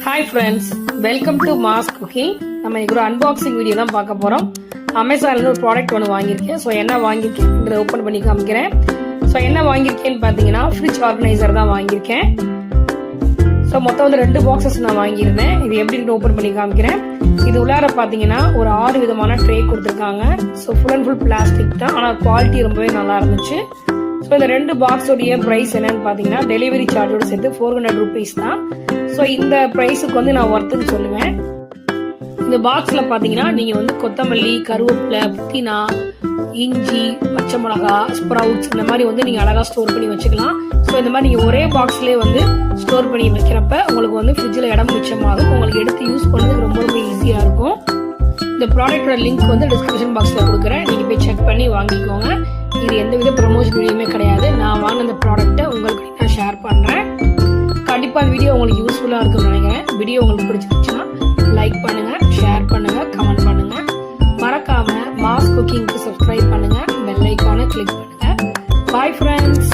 Hi friends, welcome to Mars Cooking. நம்ம இன்னைக்கு ஒரு அன்பாக்சிங் வீடியோ தான் பார்க்க போறோம். அமேசான்ல ஒரு ப்ராடக்ட் ஒன்று வாங்கியிருக்கேன். ஸோ என்ன வாங்கியிருக்கேன் ஓப்பன் பண்ணி காமிக்கிறேன். ஸோ என்ன வாங்கியிருக்கேன்னு பார்த்தீங்கன்னா ஃப்ரிட்ஜ் ஆர்கனைசர் தான் வாங்கியிருக்கேன். ஸோ மொத்தம் வந்து 2 பாக்ஸஸ் நான் வாங்கியிருந்தேன். இது எப்படின்னு ஓப்பன் பண்ணி காமிக்கிறேன். இது உள்ளார பார்த்தீங்கன்னா ஒரு 6 விதமான ட்ரே கொடுத்துருக்காங்க. So full and full plastic தான், ஆனால் குவாலிட்டி ரொம்பவே நல்லா இருந்துச்சு. ஸோ இந்த 2 பாக்ஸோடைய ப்ரைஸ் என்னன்னு பார்த்தீங்கன்னா டெலிவரி சார்ஜோட சேர்த்து 400 rupees தான். ஸோ இந்த ப்ரைஸுக்கு வந்து நான் ஒர்த்துன்னு சொல்லுவேன். இந்த பாக்ஸில் பார்த்தீங்கன்னா நீங்கள் வந்து கொத்தமல்லி, கருவேப்பிலை, புதினா, இஞ்சி, பச்சை மிளகா, ஸ்ப்ரவுட்ஸ் இந்த மாதிரி வந்து நீங்கள் அழகாக ஸ்டோர் பண்ணி வச்சுக்கலாம். ஸோ இந்த மாதிரி நீங்கள் ஒரே பாக்ஸ்லேயே வந்து ஸ்டோர் பண்ணி வைக்கிறப்ப உங்களுக்கு வந்து ஃப்ரிட்ஜில் இடம் மிச்சமாகும். உங்களுக்கு எடுத்து யூஸ் பண்ணுறதுக்கு ரொம்ப ரொம்ப ஈஸியாக இருக்கும். இந்த ப்ராடக்டோட லிங்க் வந்து டிஸ்கிரிப்ஷன் பாக்ஸில் கொடுக்குறேன். நீங்கள் போய் செக் பண்ணி வாங்கிக்கோங்க. இது எந்தவித ப்ரமோஷன் வீடியோமே கிடையாது. நான் வாங்கின இந்த ப்ராடக்ட்டை உங்களுக்கு நான் ஷேர் பண்ணுறேன். கண்டிப்பாக இந்த வீடியோ உங்களுக்கு யூஸ்ஃபுல்லாக இருக்குன்னு நினைக்கிறேன். வீடியோ உங்களுக்கு பிடிச்சிருந்துச்சுன்னா லைக் பண்ணுங்கள், ஷேர் பண்ணுங்கள், கமெண்ட் பண்ணுங்கள். மறக்காமல் மாஸ் குக்கிங்க்கு சப்ஸ்கிரைப் பண்ணுங்கள், பெல் ஐக்கானை கிளிக் பண்ணுங்கள். Bye friends.